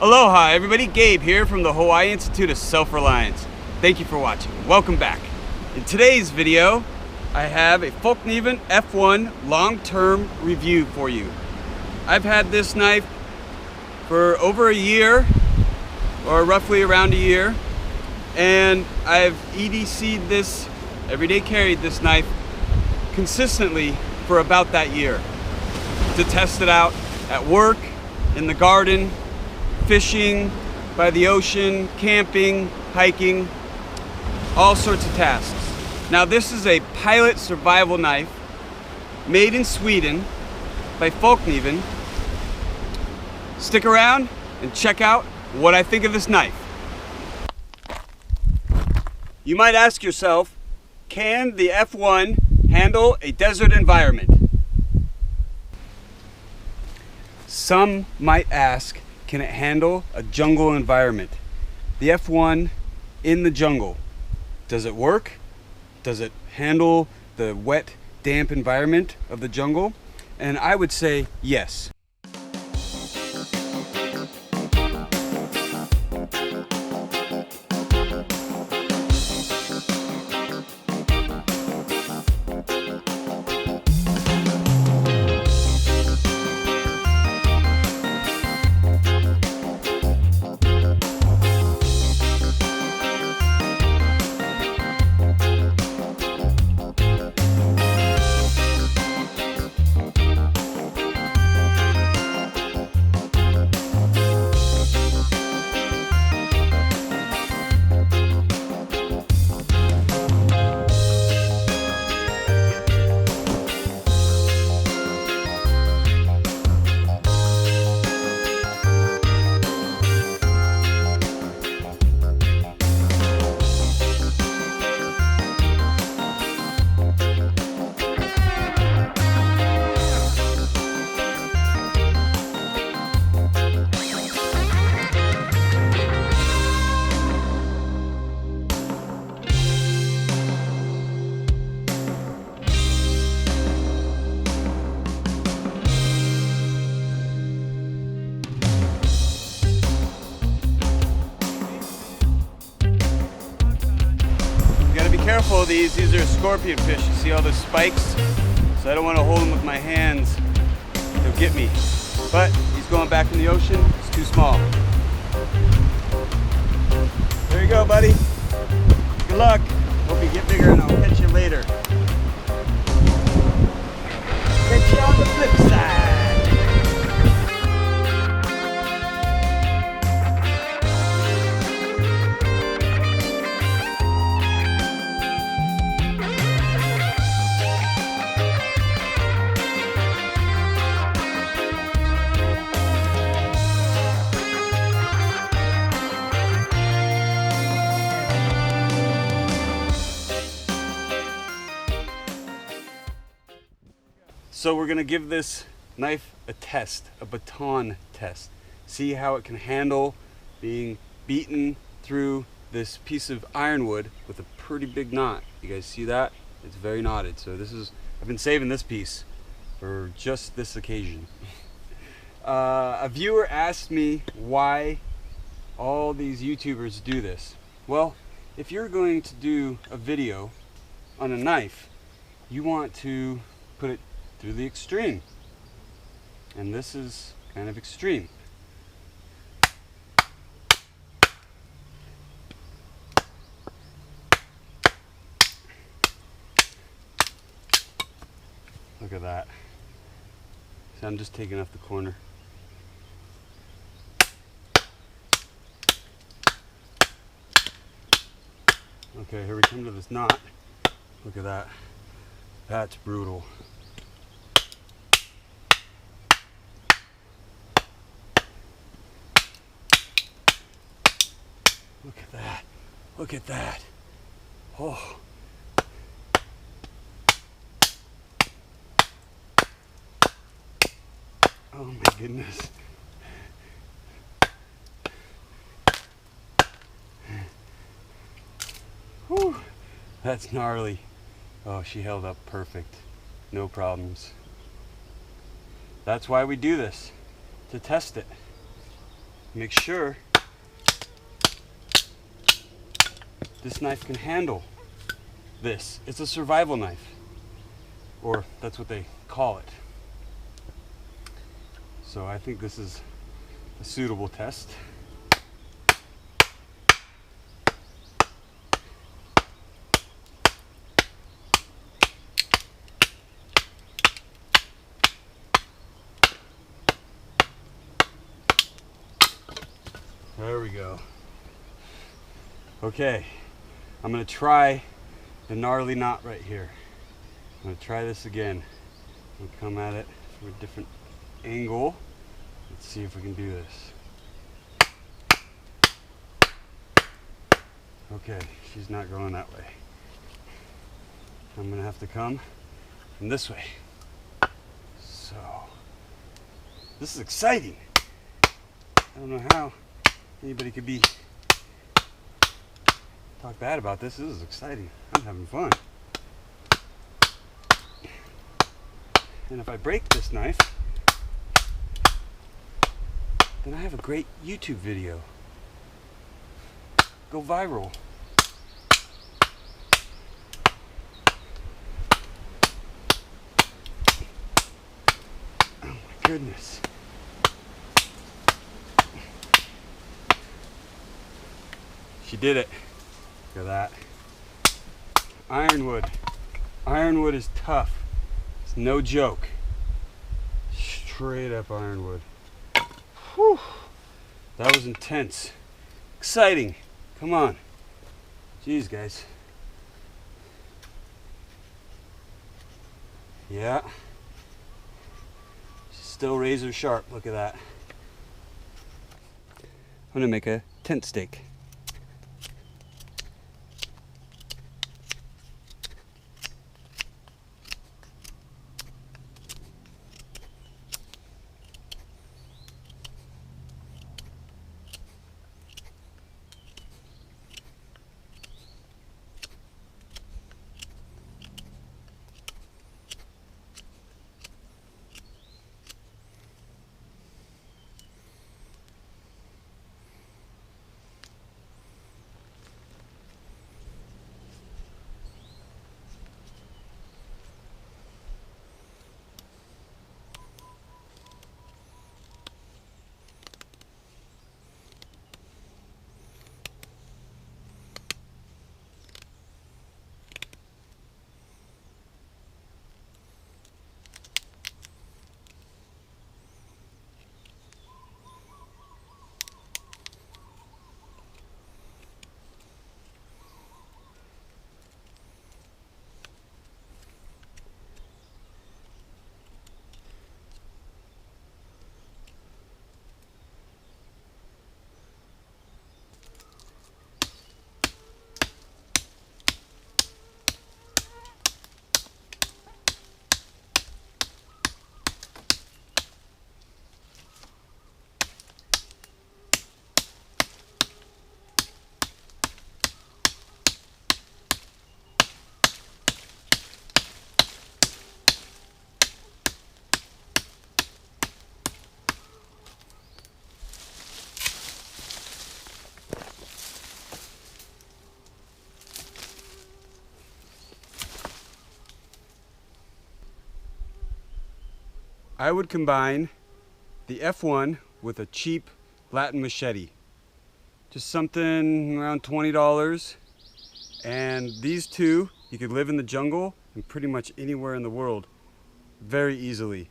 Aloha everybody, Gabe here from the Hawaii Institute of Self-Reliance. Thank you for watching. Welcome back. In today's video, I have a Fokniven F1 long-term review for you. I've had this knife for over a year, or roughly around a year, and I've EDC'd this, everyday carried this knife consistently for about that year to test it out at work, in the garden, fishing, by the ocean, camping, hiking, all sorts of tasks. Now this is a pilot survival knife made in Sweden by Fokniven. Stick around and check out what I think of this knife. You might ask yourself, can the F1 handle a desert environment? Some might ask, can it handle a jungle environment? The F1 in the jungle, does it work? Does it handle the wet, damp environment of the jungle? And I would say yes. Careful of these are scorpion fish. You see all the spikes? So I don't want to hold them with my hands. They'll get me. But he's going back in the ocean. It's too small. There you go, buddy. Good luck. Hope you get bigger and I'll catch you later. Catch you on the flip side. So we're gonna give this knife a test, a baton test. See how it can handle being beaten through this piece of ironwood with a pretty big knot. You guys see that? It's very knotted. So I've been saving this piece for just this occasion. A viewer asked me why all these YouTubers do this. Well, if you're going to do a video on a knife, you want to put it through the extreme, and this is kind of extreme. Look at that. So I'm just taking off the corner. Okay, here we come to this knot. Look at that. That's brutal. Look at that. Look at that. Oh. Oh my goodness. Whew. That's gnarly. Oh, she held up perfect. No problems. That's why we do this, to test it. make sure this knife can handle this. It's a survival knife, or that's what they call it. So I think this is a suitable test. There we go. Okay, I'm gonna try the gnarly knot right here. I'm gonna try this again. We'll come at it from a different angle. Let's see if we can do this. Okay, she's not going that way. I'm gonna have to come from this way. So, this is exciting. I don't know how anybody could talk bad about this. This is exciting. I'm having fun. And if I break this knife, then I have a great YouTube video. Go viral. Oh my goodness. She did it. Look at that. Ironwood. Ironwood is tough. It's no joke. Straight up ironwood. Whew. That was intense. Exciting. Come on. Jeez, guys. Yeah. She's still razor sharp. Look at that. I'm gonna make a tent stake. I would combine the F1 with a cheap Latin machete. Just something around $20. And these two, you could live in the jungle and pretty much anywhere in the world very easily,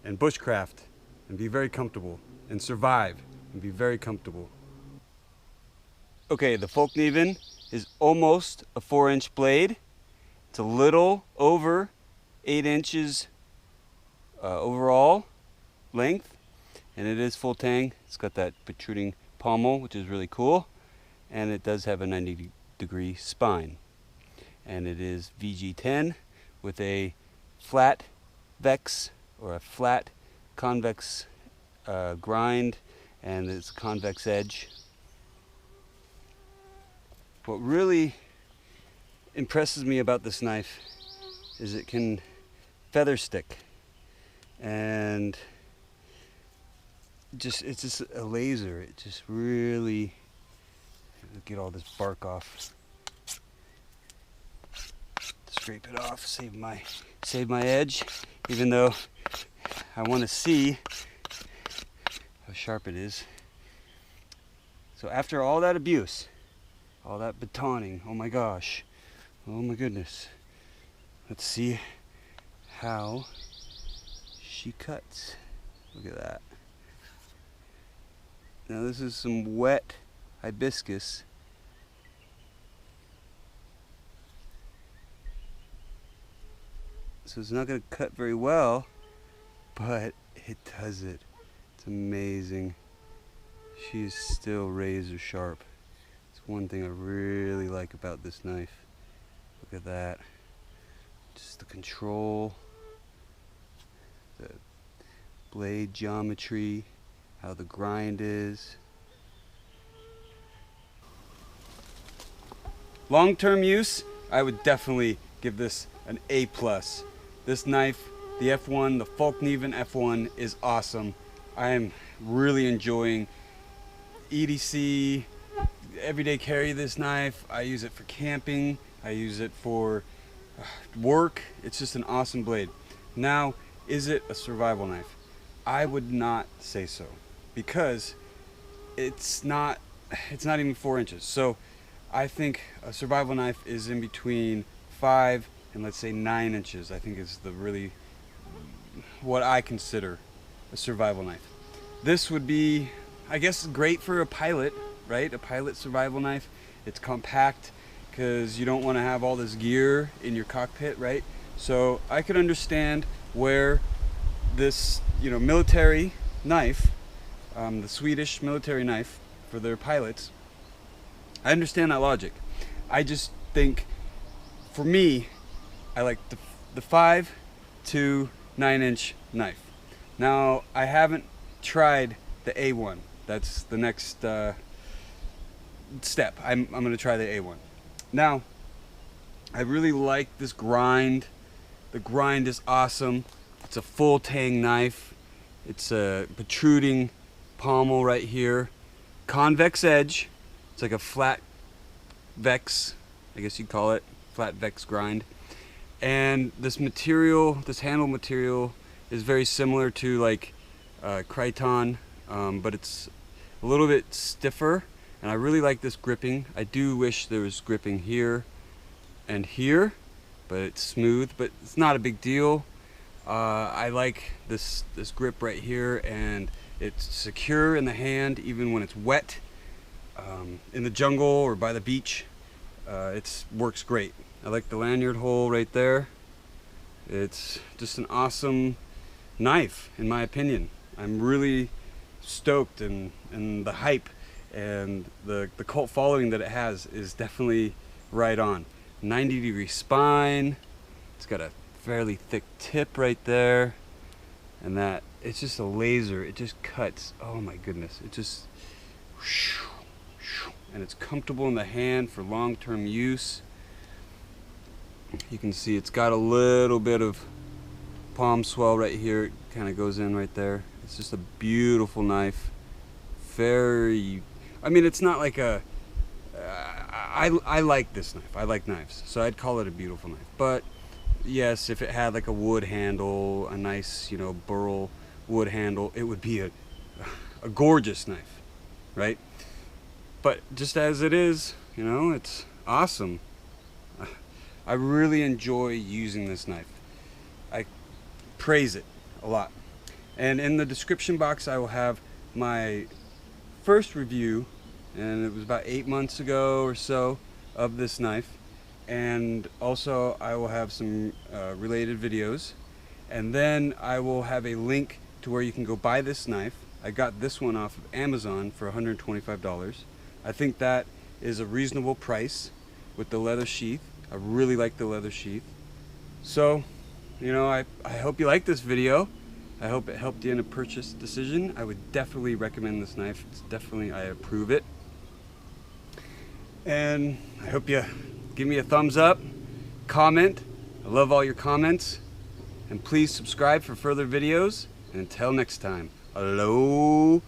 and bushcraft and be very comfortable, and survive and be very comfortable. Okay, the Folkneven is almost a 4-inch blade. It's a little over 8 inches overall length, and it is full tang. It's got that protruding pommel, which is really cool, and it does have a 90-degree spine. And it is VG10 with a flat vex, or a flat convex grind, and it's convex edge. What really impresses me about this knife is it can feather stick, and it's just a laser. It just really, get all this bark off. Scrape it off, save my edge, even though I want to see how sharp it is. So after all that abuse, all that batoning, oh my gosh, oh my goodness, let's see how she cuts. Look at that. Now this is some wet hibiscus. So it's not going to cut very well, but it does it. It's amazing. She's still razor sharp. It's one thing I really like about this knife. Look at that. Just the control, the blade geometry, how the grind is. Long-term use, I would definitely give this an A+. This knife, the F1, the Folkneven F1 is awesome. I am really enjoying EDC, everyday carry this knife. I use it for camping. I use it for work. It's just an awesome blade. Now, is it a survival knife? I would not say so, because it's not even 4 inches. So I think a survival knife is in between 5 and let's say 9 inches. I think is the really what I consider a survival knife. This would be, I guess, great for a pilot, right? A pilot survival knife. It's compact because you don't want to have all this gear in your cockpit, right? So I could understand where this, military knife, the Swedish military knife for their pilots, I understand that logic. I just think, for me, I like the 5 to 9 inch knife. Now, I haven't tried the A1. That's the next step. I'm going to try the A1. Now, I really like this grind. The grind is awesome. It's a full tang knife. It's a protruding pommel right here. Convex edge. It's like a flat vex, I guess you'd call it, flat vex grind. And this material, this handle material, is very similar to like Kryton, but it's a little bit stiffer, and I really like this gripping. I do wish there was gripping here and here, but it's smooth, but it's not a big deal. I like this grip right here, and it's secure in the hand even when it's wet. In the jungle or by the beach, it works great. I like the lanyard hole right there. It's just an awesome knife, in my opinion. I'm really stoked, and the hype and the cult following that it has is definitely right on. 90-degree spine. It's got a fairly thick tip right there, and that it's just a laser. It just cuts. Oh my goodness! It just, and it's comfortable in the hand for long-term use. You can see it's got a little bit of palm swell right here. It kind of goes in right there. It's just a beautiful knife. Very, I mean, it's not like a, I like this knife. I like knives, so I'd call it a beautiful knife. But yes, if it had like a wood handle, a nice, burl wood handle, it would be a gorgeous knife, right? But just as it is, it's awesome. I really enjoy using this knife. I praise it a lot. And in the description box, I will have my first review, and it was about 8 months ago or so, of this knife. And also I will have some related videos. And then I will have a link to where you can go buy this knife. I got this one off of Amazon for $125. I think that is a reasonable price with the leather sheath. I really like the leather sheath. So, I hope you like this video. I hope it helped you in a purchase decision. I would definitely recommend this knife. It's definitely, I approve it. And I hope you give me a thumbs up, comment. I love all your comments. And please subscribe for further videos. And until next time, Aloha.